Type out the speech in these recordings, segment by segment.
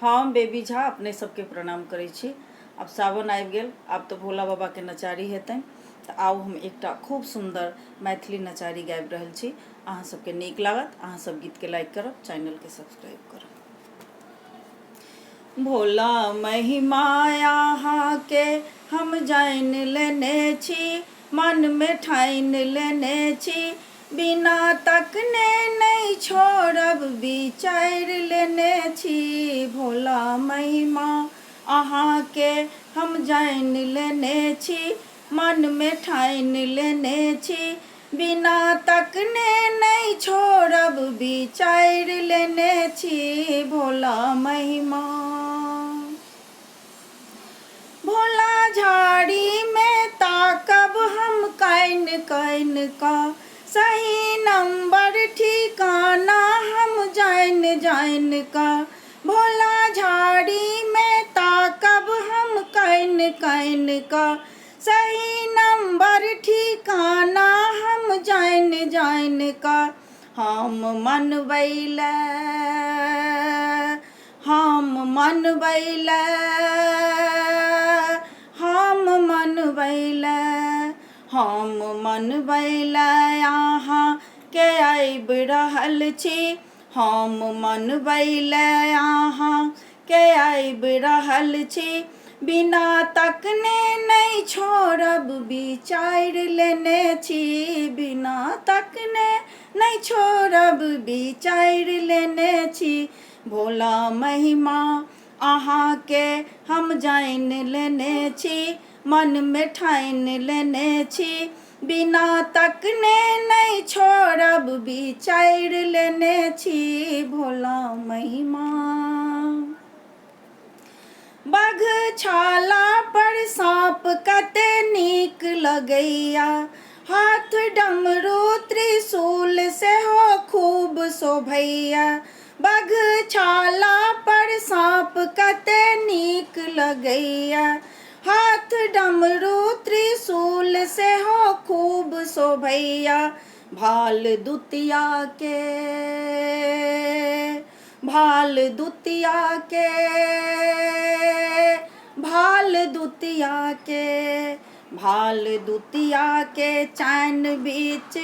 हम बेबी झा अपने सबके प्रणाम करै छी। अब सावन आबि गेल, आब तो भोला बाबा के नचारी हेतनि, तऽ आउ हम एकटा खूब सुंदर मैथिली नचारी गाबि रहल छी। अहाँ सबके नीक लागत, अहाँ सब गीत के लाइक करब, चैनल के सब्सक्राइब करब। भोला महिमा यहाँ के हम जान लेने छी, मन में ठान लेने छी, बिना तकने नहीं छोड़ब विचार लेने छी। भोला महिमा अहाँ के हम जान लेने छी, मन में ठान लेने छी, बिना तकने नहीं छोड़ब विचार लेने छी। भोला महिमा भोला झाड़ी में ताकब हम कैन कैन का, सही नंबर ठिकाना हम जान जान का। भोला झाड़ी में ताकब हम कैन कैन का, सही नंबर ठिकाना हम जान जान का। हम मनबैला हम मनबैला हम मनबैला हम मनबैला यहाँ के आबि रहल छी। हम मनबैला यहाँ के आबि रहल छी, बिना तकने नहीं छोड़ब विचार लेने छी, बिना तकने नहीं छोड़ब विचार लेने छी। भोला महिमा अहाँ के हम जान लेने छी, मन में ठान लेने छी, बिना तकने नहीं छोड़ब विचार लेने छी। भोला महिमा बघ छाला पर सांप कते नीक लगैया, हाथ डमरू त्रिशूल से हो खूब शोभैया। बघ छाला पर सांप कते नीक लगैया, हाथ डमरू त्रिशूल से हो खूब शोभैया। भाल दुतिया के भाल दुतिया के भाल दुतिया के भाल दुतिया के चैन बीच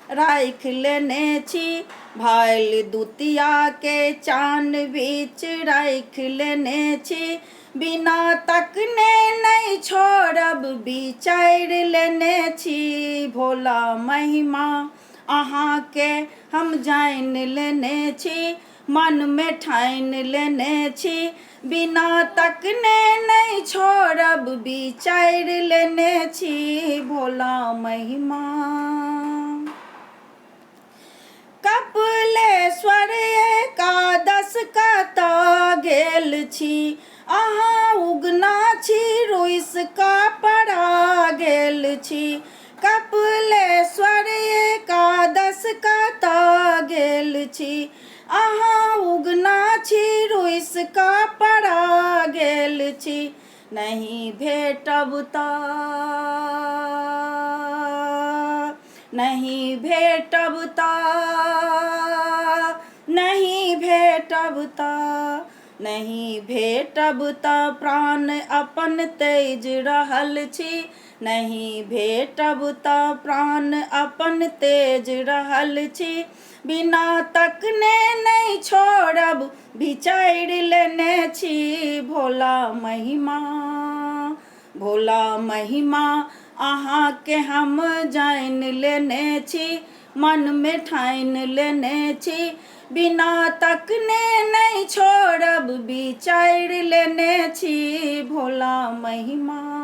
राख लेने छी। भाल दुतिया के चान बीच राख लेने छी, बिना तकने नहीं छोड़ब विचार लेने छी। भोला महिमा अहाँ के हम जान लेने छी, मन में ठान लेने छी, बिना तकने नहीं छोड़ब विचार लेने छी। भोला महिमा कपिलेश्वर एकादश कतऽ गेल छी, अहाँ उगना छी रुइस का पड़ा गेल छी। कपिलेश्वर एकादश कतऽ गेल छी, अहाँ उगना छी रुइस का पड़ा गेल छी। नहीं भेटब तऽ नहीं भेटब तऽ नहीं भेटब तऽ नहीं भेटब तऽ प्राण अपन तेज रहल छी। नहीं भेटब तऽ प्राण अपन तेज रहल छी, बिना तकने नहीं छोड़ब विचार लेने छी। भोला महिमा भोला महिमा अहाँ के हम जान लेने छी, मन में ठान लेने छी, बिना तकने नहीं छोड़ब विचार लेने छी। भोला महिमा।